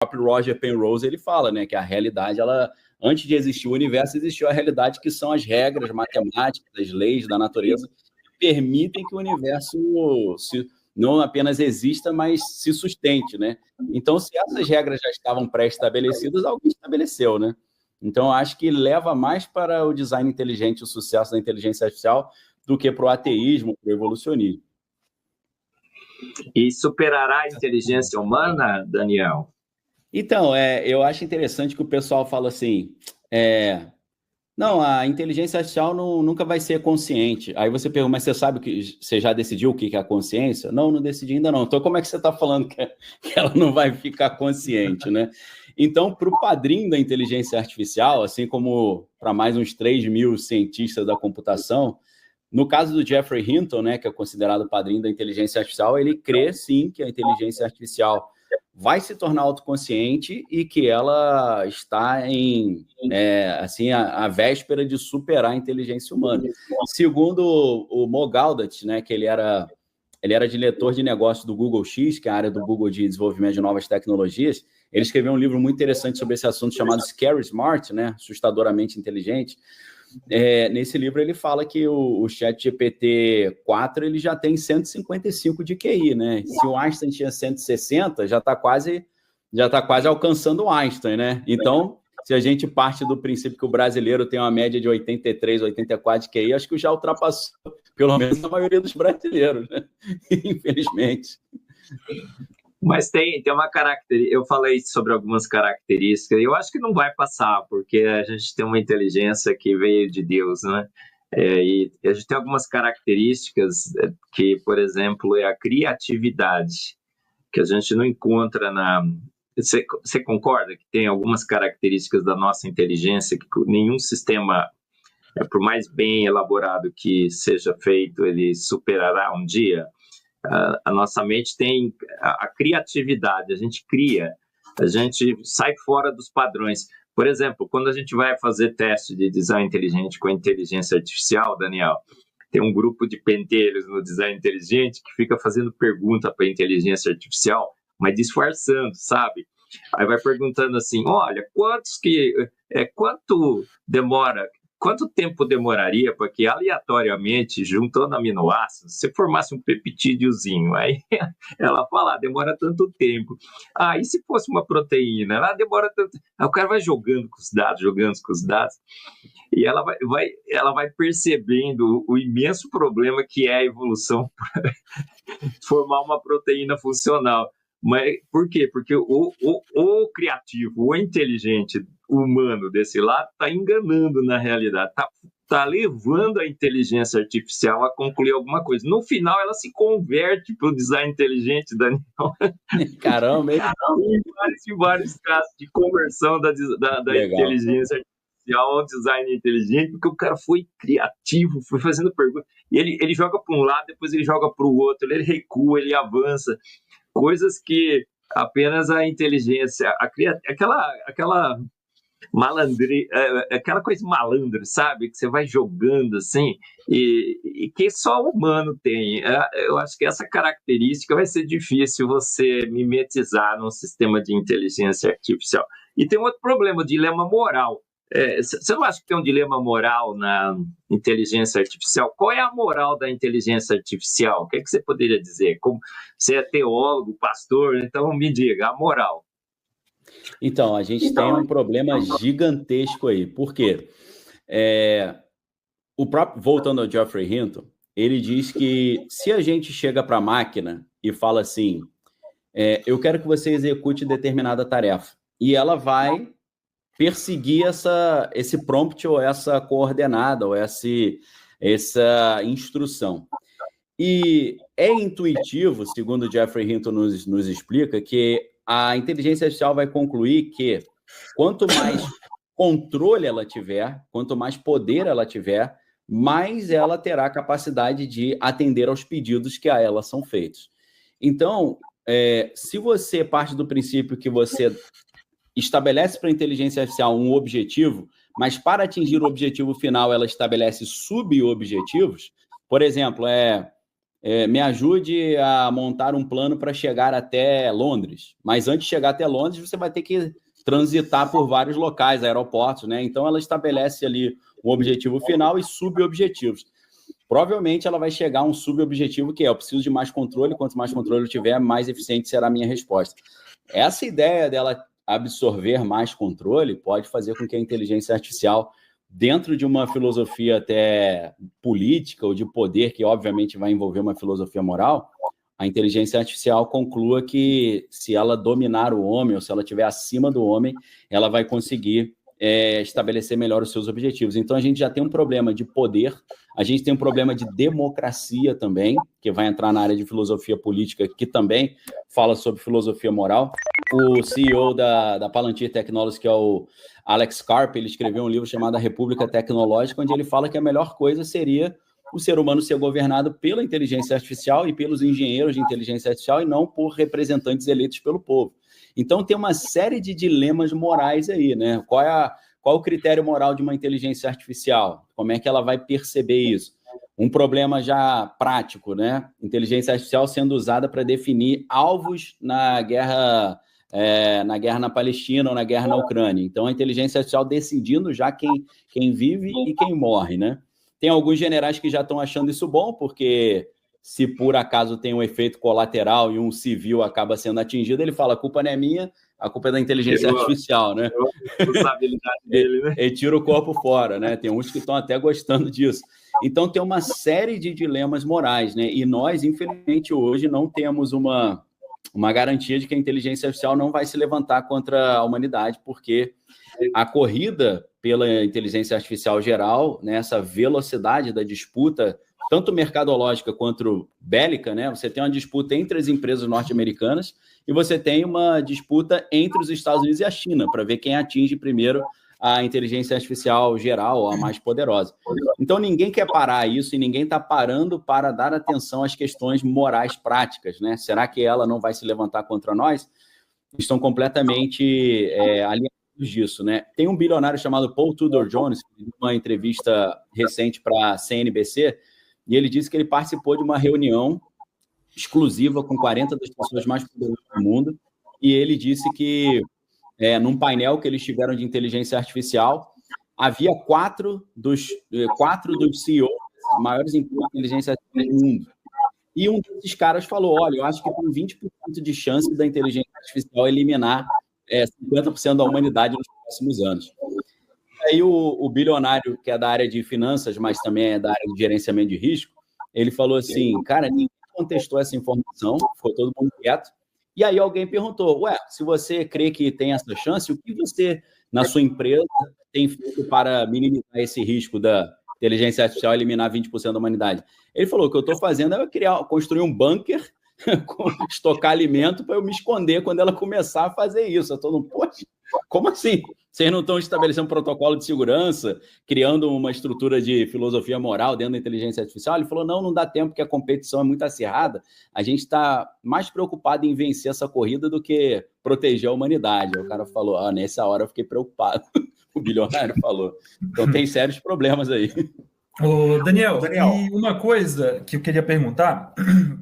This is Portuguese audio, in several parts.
próprio Roger Penrose ele fala, né, que a realidade, antes de existir o universo, existiu a realidade que são as regras matemáticas, as leis da natureza, que permitem que o universo não apenas exista, mas se sustente, né? Então, se essas regras já estavam pré-estabelecidas, alguém estabeleceu, né? Então, acho que leva mais para o design inteligente, o sucesso da inteligência artificial, do que para o ateísmo, para o evolucionismo. E superará a inteligência humana, Daniel? Então, eu acho interessante que o pessoal fala assim, não, a inteligência artificial nunca vai ser consciente. Aí você pergunta, mas você sabe que você já decidiu o que é a consciência? Não, não decidi ainda não. Então, como é que você está falando que ela não vai ficar consciente, né? Então, para o padrinho da inteligência artificial, assim como para mais uns 3.000 cientistas da computação, no caso do Geoffrey Hinton, né, que é considerado o padrinho da inteligência artificial, ele crê, sim, que a inteligência artificial vai se tornar autoconsciente e que ela está assim, a véspera de superar a inteligência humana. Segundo o Mo Gaudat, né, que ele era diretor de negócios do Google X, que é a área do Google de desenvolvimento de novas tecnologias, ele escreveu um livro muito interessante sobre esse assunto chamado Scary Smart, né, assustadoramente inteligente. Nesse livro ele fala que o ChatGPT-4 ele já tem 155 de QI, né? Se o Einstein tinha 160, já está quase alcançando o Einstein, né? Então, se a gente parte do princípio que o brasileiro tem uma média de 83, 84 de QI, acho que já ultrapassou, pelo menos, a maioria dos brasileiros, né? Infelizmente. Mas tem uma característica, eu falei sobre algumas características, eu acho que não vai passar, porque a gente tem uma inteligência que veio de Deus, né? E a gente tem algumas características que, por exemplo, é a criatividade, que a gente não encontra na... Você concorda que tem algumas características da nossa inteligência que nenhum sistema, por mais bem elaborado que seja feito, ele superará um dia? A nossa mente tem a criatividade, a gente cria, a gente sai fora dos padrões. Por exemplo, quando a gente vai fazer teste de design inteligente com a inteligência artificial, Daniel, tem um grupo de penteiros no design inteligente que fica fazendo pergunta para a inteligência artificial, mas disfarçando, sabe? Aí vai perguntando assim, olha, quanto tempo demoraria para que aleatoriamente, juntando aminoácidos, você formasse um peptídeozinho? Aí ela fala, demora tanto tempo. E se fosse uma proteína? Ela demora tanto. Aí o cara vai jogando com os dados, e ela vai percebendo o imenso problema que é a evolução para formar uma proteína funcional. Mas por quê? Porque o criativo, o inteligente humano desse lado está enganando na realidade, está levando a inteligência artificial a concluir alguma coisa. No final, ela se converte para o design inteligente, Daniel. Caramba, hein? Tem vários casos de conversão da inteligência artificial ao design inteligente, porque o cara foi criativo, foi fazendo perguntas. E ele joga para um lado, depois ele joga para o outro, ele recua, ele avança. Coisas que apenas a inteligência, aquela malandre, aquela coisa malandra, sabe? Que você vai jogando assim, e que só o humano tem. Eu acho que essa característica vai ser difícil você mimetizar num sistema de inteligência artificial. E tem um outro problema, o dilema moral. Você não acha que tem um dilema moral na inteligência artificial? Qual é a moral da inteligência artificial? O que você poderia dizer? Como você é teólogo, pastor, então me diga, a moral. Então, a gente tem um problema gigantesco aí. Por quê? Voltando ao Geoffrey Hinton, ele diz que se a gente chega para a máquina e fala assim, eu quero que você execute determinada tarefa, e ela vai perseguir esse prompt ou essa coordenada ou essa instrução. E é intuitivo, segundo o Geoffrey Hinton nos explica, que a inteligência artificial vai concluir que quanto mais controle ela tiver, quanto mais poder ela tiver, mais ela terá capacidade de atender aos pedidos que a ela são feitos. Então, se você parte do princípio que você estabelece para a inteligência artificial um objetivo, mas para atingir o objetivo final ela estabelece subobjetivos, por exemplo, me ajude a montar um plano para chegar até Londres. Mas antes de chegar até Londres, você vai ter que transitar por vários locais, aeroportos, né? Então, ela estabelece ali um objetivo final e subobjetivos. Provavelmente, ela vai chegar a um subobjetivo que é: eu preciso de mais controle, quanto mais controle eu tiver, mais eficiente será a minha resposta. Essa ideia dela absorver mais controle pode fazer com que a inteligência artificial, dentro de uma filosofia até política ou de poder, que obviamente vai envolver uma filosofia moral, a inteligência artificial conclua que, se ela dominar o homem, ou se ela estiver acima do homem, ela vai conseguir estabelecer melhor os seus objetivos. Então, a gente já tem um problema de poder, a gente tem um problema de democracia também, que vai entrar na área de filosofia política, que também fala sobre filosofia moral. O CEO da Palantir Technologies, que é o Alex Karp, ele escreveu um livro chamado A República Tecnológica, onde ele fala que a melhor coisa seria o ser humano ser governado pela inteligência artificial e pelos engenheiros de inteligência artificial, e não por representantes eleitos pelo povo. Então, tem uma série de dilemas morais aí, né? Qual o critério moral de uma inteligência artificial? Como é que ela vai perceber isso? Um problema já prático, né? Inteligência artificial sendo usada para definir alvos na guerra na Palestina ou na guerra na Ucrânia. Então, a inteligência artificial decidindo já quem vive e quem morre, né? Tem alguns generais que já estão achando isso bom, porque se por acaso tem um efeito colateral e um civil acaba sendo atingido, ele fala: a culpa não é minha, a culpa é da inteligência artificial, né? A responsabilidade dele, né? Ele tira o corpo fora, né? Tem uns que estão até gostando disso. Então, tem uma série de dilemas morais, né? E nós, infelizmente, hoje não temos uma garantia de que a inteligência artificial não vai se levantar contra a humanidade, porque a corrida pela inteligência artificial geral, né, essa velocidade da disputa, tanto mercadológica quanto bélica, né? Você tem uma disputa entre as empresas norte-americanas e você tem uma disputa entre os Estados Unidos e a China, para ver quem atinge primeiro a inteligência artificial geral, a mais poderosa. Então, ninguém quer parar isso e ninguém está parando para dar atenção às questões morais práticas, né? Será que ela não vai se levantar contra nós? Estão completamente alinhados disso, né? Tem um bilionário chamado Paul Tudor Jones, que deu uma entrevista recente para a CNBC, e ele disse que ele participou de uma reunião exclusiva com 40 das pessoas mais poderosas do mundo, e ele disse que, num painel que eles tiveram de inteligência artificial, havia quatro dos CEOs, maiores empresas de inteligência artificial do mundo. E um desses caras falou: olha, eu acho que tem 20% de chance da inteligência artificial eliminar 50% da humanidade nos próximos anos. Aí o bilionário, que é da área de finanças, mas também é da área de gerenciamento de risco, ele falou assim: cara, ninguém contestou essa informação, ficou todo mundo quieto. E aí alguém perguntou: ué, se você crê que tem essa chance, o que você, na sua empresa, tem feito para minimizar esse risco da inteligência artificial eliminar 20% da humanidade? Ele falou: o que eu estou fazendo é construir um bunker, estocar alimento para eu me esconder quando ela começar a fazer isso. Eu tô no, poxa, como assim? Vocês não estão estabelecendo um protocolo de segurança, criando uma estrutura de filosofia moral dentro da inteligência artificial? Ele falou: não dá tempo, porque a competição é muito acirrada. A gente está mais preocupado em vencer essa corrida do que proteger a humanidade. O cara falou: nessa hora eu fiquei preocupado. O bilionário falou. Então tem sérios problemas aí. Ô, Daniel, e uma coisa que eu queria perguntar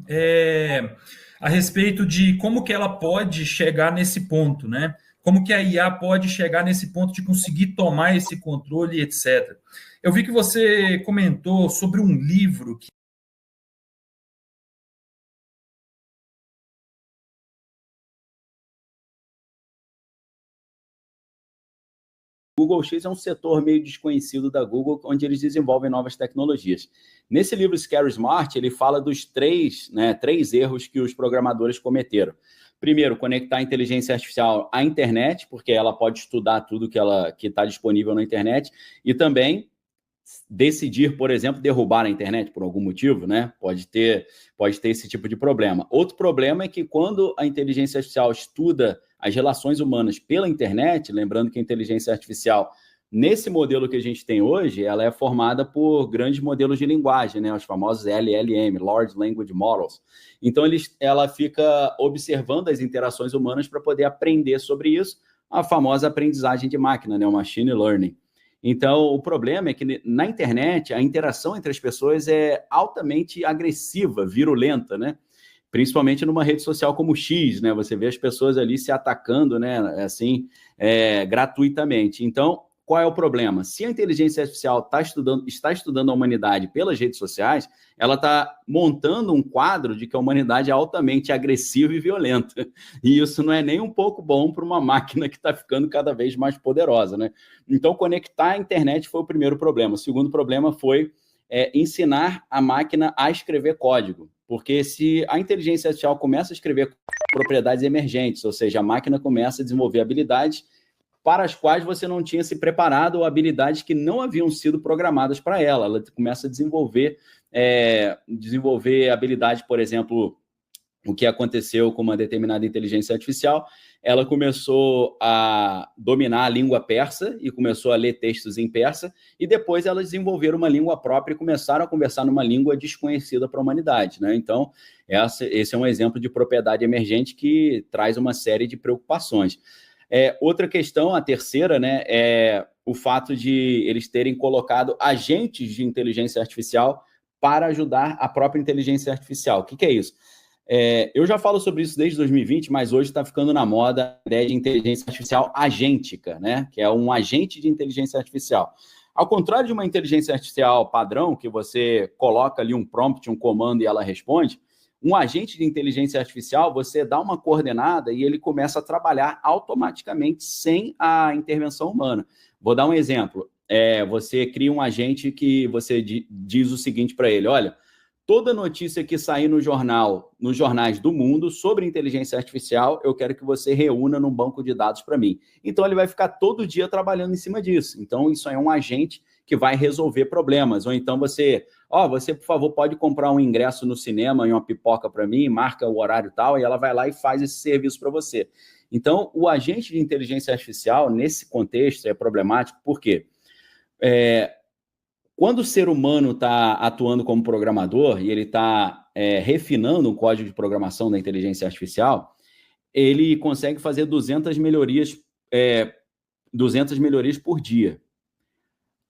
é a respeito de como que ela pode chegar nesse ponto, né? Como que a IA pode chegar nesse ponto de conseguir tomar esse controle, etc. Eu vi que você comentou sobre um livro que Google X é um setor meio desconhecido da Google, onde eles desenvolvem novas tecnologias. Nesse livro Scary Smart, ele fala dos três erros que os programadores cometeram. Primeiro, conectar a inteligência artificial à internet, porque ela pode estudar tudo que está disponível na internet, e também decidir, por exemplo, derrubar a internet por algum motivo, né? Pode ter esse tipo de problema. Outro problema é que quando a inteligência artificial estuda as relações humanas pela internet, lembrando que a inteligência artificial, nesse modelo que a gente tem hoje, ela é formada por grandes modelos de linguagem, né? Os famosos LLM, Large Language Models. Então, ela fica observando as interações humanas para poder aprender sobre isso, a famosa aprendizagem de máquina, né? O Machine Learning. Então, o problema é que na internet, a interação entre as pessoas é altamente agressiva, virulenta, né? Principalmente numa rede social como o X, né? Você vê as pessoas ali se atacando, né? Assim, gratuitamente. Então, qual é o problema? Se a inteligência artificial está estudando a humanidade pelas redes sociais, ela está montando um quadro de que a humanidade é altamente agressiva e violenta. E isso não é nem um pouco bom para uma máquina que está ficando cada vez mais poderosa, né? Então, conectar a internet foi o primeiro problema. O segundo problema foi ensinar a máquina a escrever código. Porque se a inteligência artificial começa a escrever propriedades emergentes, ou seja, a máquina começa a desenvolver habilidades para as quais você não tinha se preparado ou habilidades que não haviam sido programadas para ela. Ela começa a desenvolver habilidades, por exemplo, o que aconteceu com uma determinada inteligência artificial, ela começou a dominar a língua persa e começou a ler textos em persa, e depois elas desenvolveram uma língua própria e começaram a conversar numa língua desconhecida para a humanidade, né? Então, esse é um exemplo de propriedade emergente que traz uma série de preocupações. Outra questão, a terceira, né, é o fato de eles terem colocado agentes de inteligência artificial para ajudar a própria inteligência artificial. O que é isso? Eu já falo sobre isso desde 2020, mas hoje está ficando na moda a ideia de inteligência artificial agêntica, né? Que é um agente de inteligência artificial. Ao contrário de uma inteligência artificial padrão, que você coloca ali um prompt, um comando e ela responde, um agente de inteligência artificial, você dá uma coordenada e ele começa a trabalhar automaticamente sem a intervenção humana. Vou dar um exemplo. Você cria um agente que você diz o seguinte para ele: olha, toda notícia que sair no jornal, nos jornais do mundo sobre inteligência artificial, eu quero que você reúna num banco de dados para mim. Então, ele vai ficar todo dia trabalhando em cima disso. Então, isso é um agente que vai resolver problemas. Ou então você, por favor, pode comprar um ingresso no cinema e uma pipoca para mim, marca o horário tal, e ela vai lá e faz esse serviço para você. Então, o agente de inteligência artificial, nesse contexto, é problemático. Por quê? Quando o ser humano está atuando como programador e ele está refinando um código de programação da inteligência artificial, ele consegue fazer 200 melhorias por dia.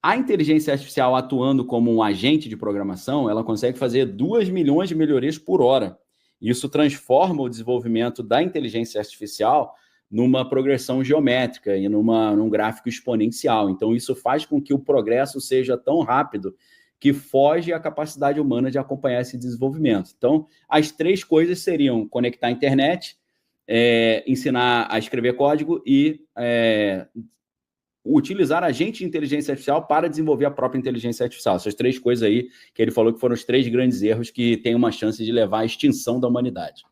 A inteligência artificial atuando como um agente de programação, ela consegue fazer 2 milhões de melhorias por hora. Isso transforma o desenvolvimento da inteligência artificial numa progressão geométrica e num gráfico exponencial. Então, isso faz com que o progresso seja tão rápido que foge à capacidade humana de acompanhar esse desenvolvimento. Então, as três coisas seriam conectar a internet, ensinar a escrever código e utilizar agente de inteligência artificial para desenvolver a própria inteligência artificial. Essas três coisas aí que ele falou que foram os três grandes erros que têm uma chance de levar à extinção da humanidade.